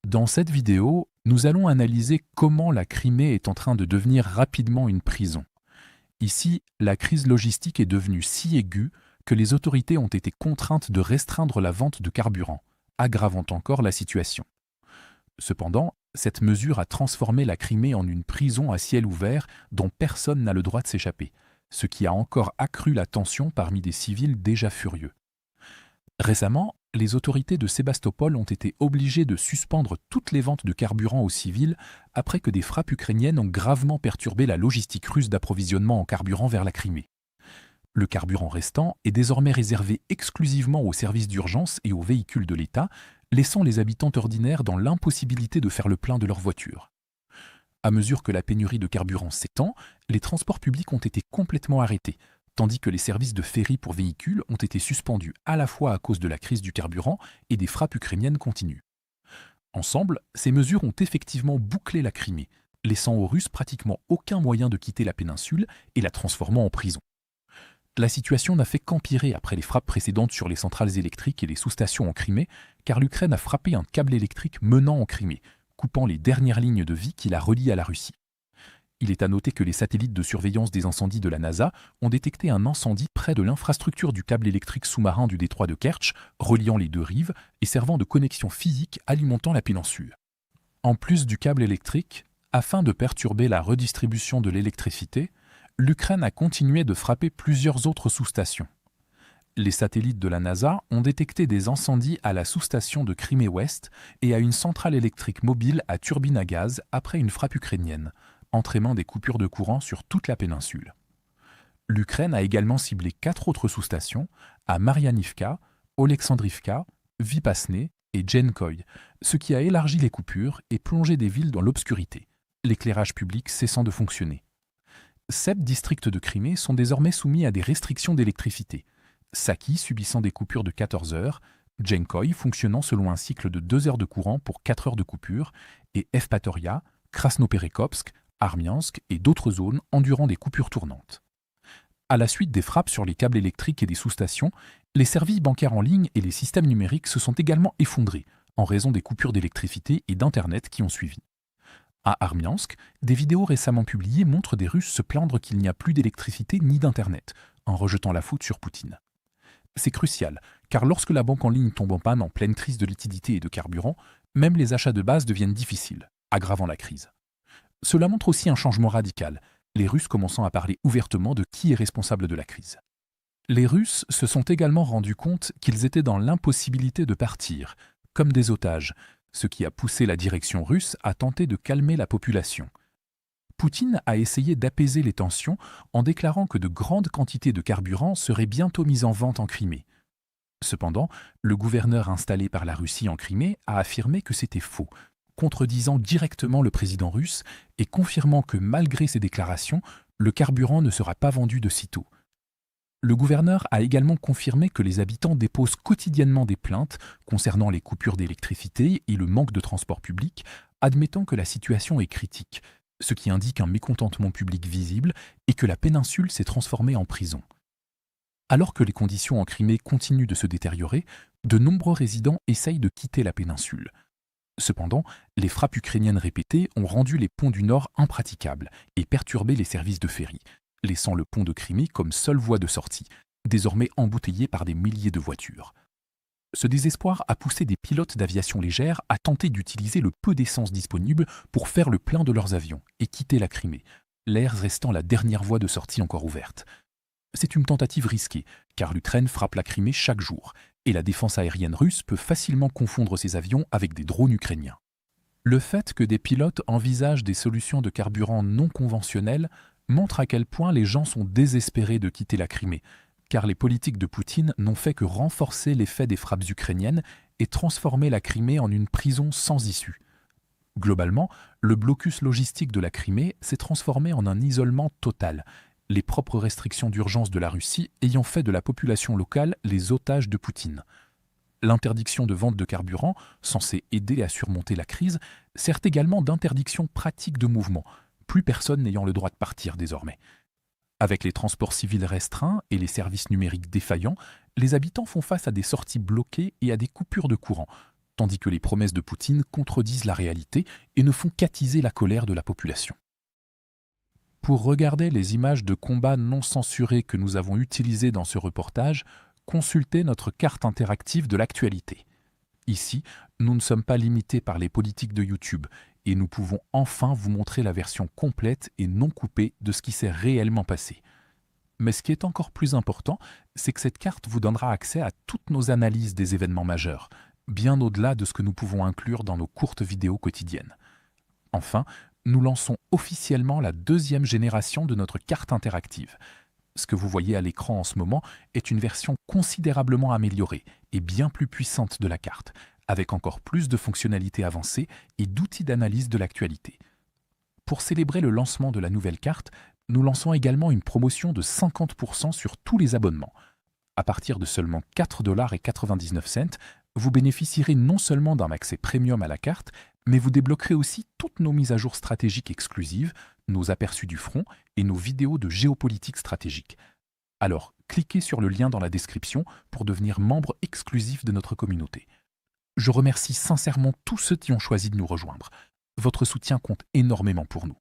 Dans cette vidéo, nous allons analyser comment la Crimée est en train de devenir rapidement une prison. Ici, la crise logistique est devenue si aiguë que les autorités ont été contraintes de restreindre la vente de carburant, aggravant encore la situation. Cependant, cette mesure a transformé la Crimée en une prison à ciel ouvert dont personne n'a le droit de s'échapper, ce qui a encore accru la tension parmi des civils déjà furieux. Récemment, les autorités de Sébastopol ont été obligées de suspendre toutes les ventes de carburant aux civils après que des frappes ukrainiennes ont gravement perturbé la logistique russe d'approvisionnement en carburant vers la Crimée. Le carburant restant est désormais réservé exclusivement aux services d'urgence et aux véhicules de l'État, laissant les habitants ordinaires dans l'impossibilité de faire le plein de leurs voitures. À mesure que la pénurie de carburant s'étend, les transports publics ont été complètement arrêtés, tandis que les services de ferry pour véhicules ont été suspendus à la fois à cause de la crise du carburant et des frappes ukrainiennes continues. Ensemble, ces mesures ont effectivement bouclé la Crimée, laissant aux Russes pratiquement aucun moyen de quitter la péninsule et la transformant en prison. La situation n'a fait qu'empirer après les frappes précédentes sur les centrales électriques et les sous-stations en Crimée, car l'Ukraine a frappé un câble électrique menant en Crimée, coupant les dernières lignes de vie qui la relient à la Russie. Il est à noter que les satellites de surveillance des incendies de la NASA ont détecté un incendie près de l'infrastructure du câble électrique sous-marin du détroit de Kertch, reliant les deux rives et servant de connexion physique alimentant la péninsule. En plus du câble électrique, afin de perturber la redistribution de l'électricité, l'Ukraine a continué de frapper plusieurs autres sous-stations. Les satellites de la NASA ont détecté des incendies à la sous-station de Crimée-Ouest et à une centrale électrique mobile à turbine à gaz après une frappe ukrainienne, entraînant des coupures de courant sur toute la péninsule. L'Ukraine a également ciblé 4 autres sous-stations, à Marianivka, Oleksandrivka, Vypasne et Djenkoy, ce qui a élargi les coupures et plongé des villes dans l'obscurité, l'éclairage public cessant de fonctionner. 7 districts de Crimée sont désormais soumis à des restrictions d'électricité, Saki subissant des coupures de 14 heures, Djenkoy fonctionnant selon un cycle de 2 heures de courant pour 4 heures de coupure, et Evpatoria, Krasnoperekopsk, Armiansk et d'autres zones endurant des coupures tournantes. À la suite des frappes sur les câbles électriques et des sous-stations, les services bancaires en ligne et les systèmes numériques se sont également effondrés en raison des coupures d'électricité et d'Internet qui ont suivi. À Armiansk, des vidéos récemment publiées montrent des Russes se plaindre qu'il n'y a plus d'électricité ni d'Internet, en rejetant la faute sur Poutine. C'est crucial, car lorsque la banque en ligne tombe en panne en pleine crise de liquidité et de carburant, même les achats de base deviennent difficiles, aggravant la crise. Cela montre aussi un changement radical, les Russes commençant à parler ouvertement de qui est responsable de la crise. Les Russes se sont également rendus compte qu'ils étaient dans l'impossibilité de partir, comme des otages, ce qui a poussé la direction russe à tenter de calmer la population. Poutine a essayé d'apaiser les tensions en déclarant que de grandes quantités de carburant seraient bientôt mises en vente en Crimée. Cependant, le gouverneur installé par la Russie en Crimée a affirmé que c'était faux, contredisant directement le président russe et confirmant que malgré ces déclarations, le carburant ne sera pas vendu de sitôt. Le gouverneur a également confirmé que les habitants déposent quotidiennement des plaintes concernant les coupures d'électricité et le manque de transport public, admettant que la situation est critique, ce qui indique un mécontentement public visible et que la péninsule s'est transformée en prison. Alors que les conditions en Crimée continuent de se détériorer, de nombreux résidents essayent de quitter la péninsule. Cependant, les frappes ukrainiennes répétées ont rendu les ponts du Nord impraticables et perturbé les services de ferry, laissant le pont de Crimée comme seule voie de sortie, désormais embouteillé par des milliers de voitures. Ce désespoir a poussé des pilotes d'aviation légère à tenter d'utiliser le peu d'essence disponible pour faire le plein de leurs avions et quitter la Crimée, l'air restant la dernière voie de sortie encore ouverte. C'est une tentative risquée, car l'Ukraine frappe la Crimée chaque jour, et la défense aérienne russe peut facilement confondre ces avions avec des drones ukrainiens. Le fait que des pilotes envisagent des solutions de carburant non conventionnelles montre à quel point les gens sont désespérés de quitter la Crimée, car les politiques de Poutine n'ont fait que renforcer l'effet des frappes ukrainiennes et transformer la Crimée en une prison sans issue. Globalement, le blocus logistique de la Crimée s'est transformé en un isolement total, les propres restrictions d'urgence de la Russie ayant fait de la population locale les otages de Poutine. L'interdiction de vente de carburant, censée aider à surmonter la crise, sert également d'interdiction pratique de mouvement, plus personne n'ayant le droit de partir désormais. Avec les transports civils restreints et les services numériques défaillants, les habitants font face à des sorties bloquées et à des coupures de courant, tandis que les promesses de Poutine contredisent la réalité et ne font qu'attiser la colère de la population. Pour regarder les images de combats non censurées que nous avons utilisées dans ce reportage, consultez notre carte interactive de l'actualité. Ici, nous ne sommes pas limités par les politiques de YouTube et nous pouvons enfin vous montrer la version complète et non coupée de ce qui s'est réellement passé. Mais ce qui est encore plus important, c'est que cette carte vous donnera accès à toutes nos analyses des événements majeurs, bien au-delà de ce que nous pouvons inclure dans nos courtes vidéos quotidiennes. Enfin, nous lançons officiellement la 2e génération de notre carte interactive. Ce que vous voyez à l'écran en ce moment est une version considérablement améliorée et bien plus puissante de la carte, avec encore plus de fonctionnalités avancées et d'outils d'analyse de l'actualité. Pour célébrer le lancement de la nouvelle carte, nous lançons également une promotion de 50% sur tous les abonnements. À partir de seulement 4,99 $, vous bénéficierez non seulement d'un accès premium à la carte, mais vous débloquerez aussi toutes nos mises à jour stratégiques exclusives, nos aperçus du front et nos vidéos de géopolitique stratégique. Alors, cliquez sur le lien dans la description pour devenir membre exclusif de notre communauté. Je remercie sincèrement tous ceux qui ont choisi de nous rejoindre. Votre soutien compte énormément pour nous.